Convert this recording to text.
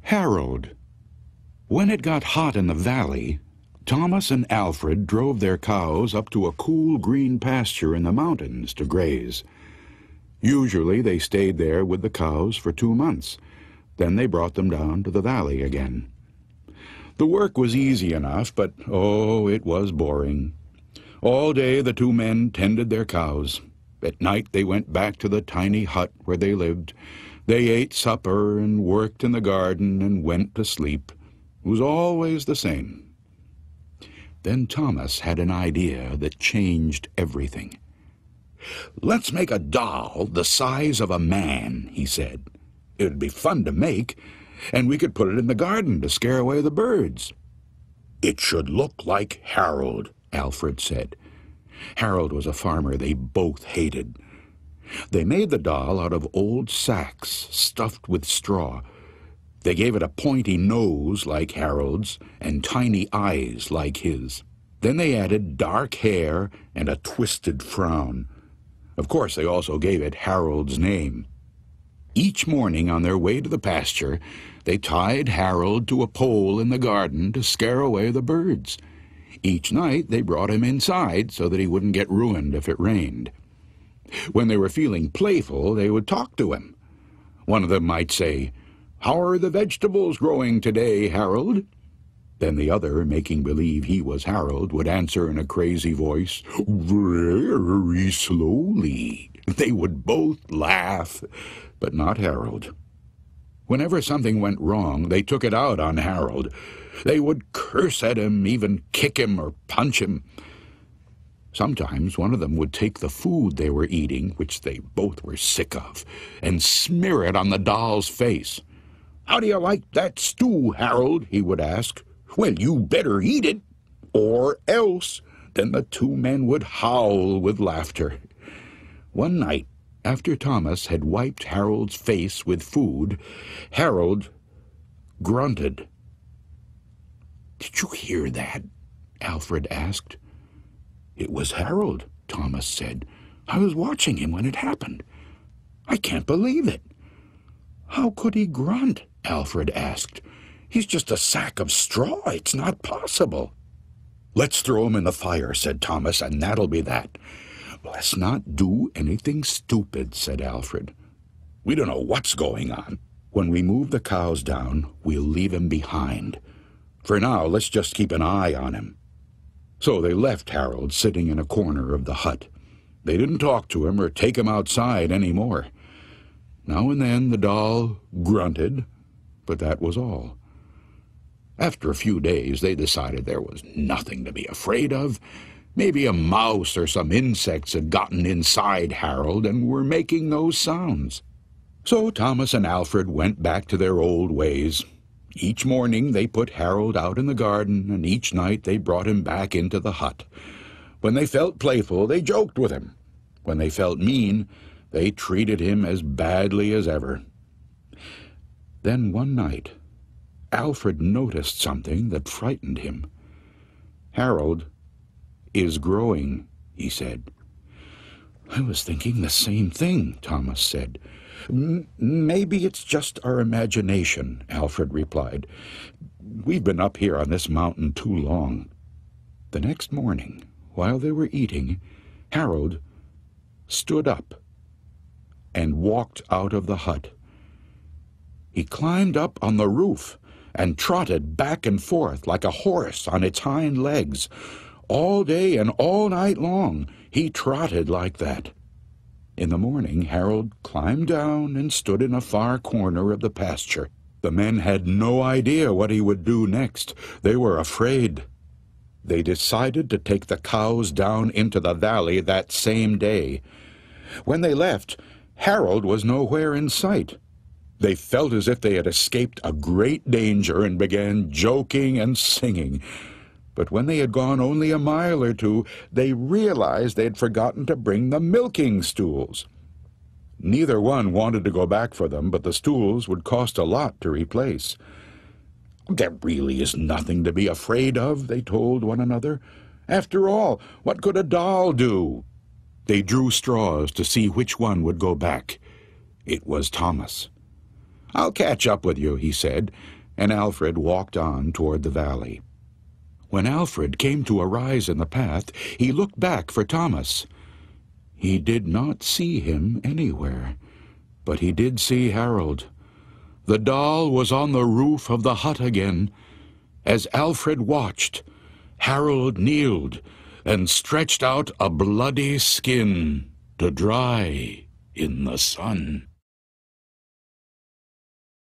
Harold. When it got hot in the valley, Thomas and Alfred drove their cows up to a cool green pasture in the mountains to graze. Usually they stayed there with the cows for 2 months. Then they brought them down to the valley again. The work was easy enough, but oh, it was boring. All day the two men tended their cows. At night they went back to the tiny hut where they lived. They ate supper and worked in the garden and went to sleep. It was always the same. Then Thomas had an idea that changed everything. "Let's make a doll the size of a man," he said. "It'd be fun to make, and we could put it in the garden to scare away the birds." "It should look like Harold," Alfred said. Harold was a farmer they both hated. They made the doll out of old sacks stuffed with straw. They gave it a pointy nose like Harold's and tiny eyes like his. Then they added dark hair and a twisted frown. Of course, they also gave it Harold's name. Each morning on their way to the pasture, they tied Harold to a pole in the garden to scare away the birds. Each night they brought him inside so that he wouldn't get ruined if it rained. When they were feeling playful, they would talk to him. One of them might say, "How are the vegetables growing today, Harold?" Then the other, making believe he was Harold, would answer in a crazy voice, "Very slowly." They would both laugh, but not Harold. Whenever something went wrong, they took it out on Harold. They would curse at him, even kick him or punch him. Sometimes one of them would take the food they were eating, which they both were sick of, and smear it on the doll's face. "How do you like that stew, Harold?" he would ask. "Well, you better eat it, or else." Then the two men would howl with laughter. One night, after Thomas had wiped Harold's face with food, Harold grunted. "Did you hear that?" Alfred asked. "It was Harold," Thomas said. "I was watching him when it happened. I can't believe it." "How could he grunt?" Alfred asked. "He's just a sack of straw. It's not possible." "Let's throw him in the fire," said Thomas, "and that'll be that." "Let's not do anything stupid," said Alfred. "We don't know what's going on. When we move the cows down, we'll leave him behind. For now, let's just keep an eye on him." So they left Harold sitting in a corner of the hut. They didn't talk to him or take him outside any more. Now and then the doll grunted, but that was all. After a few days, they decided there was nothing to be afraid of. Maybe a mouse or some insects had gotten inside Harold and were making those sounds. So Thomas and Alfred went back to their old ways. Each morning they put Harold out in the garden, and each night they brought him back into the hut. When they felt playful, they joked with him. When they felt mean, they treated him as badly as ever. Then one night, Alfred noticed something that frightened him. "Harold is growing," he said. "I was thinking the same thing," Thomas said. "Maybe it's just our imagination," Alfred replied. "We've been up here on this mountain too long." The next morning, while they were eating, Harold stood up and walked out of the hut. He climbed up on the roof and trotted back and forth like a horse on its hind legs. All day and all night long, he trotted like that. In the morning, Harold climbed down and stood in a far corner of the pasture. The men had no idea what he would do next. They were afraid. They decided to take the cows down into the valley that same day. When they left, Harold was nowhere in sight. They felt as if they had escaped a great danger and began joking and singing. But when they had gone only a mile or two, they realized they had forgotten to bring the milking stools. Neither one wanted to go back for them, but the stools would cost a lot to replace. "There really is nothing to be afraid of," they told one another. "After all, what could a doll do?" They drew straws to see which one would go back. It was Thomas. "I'll catch up with you," he said, and Alfred walked on toward the valley. When Alfred came to a rise in the path, he looked back for Thomas. He did not see him anywhere, but he did see Harold. The doll was on the roof of the hut again. As Alfred watched, Harold kneeled and stretched out a bloody skin to dry in the sun.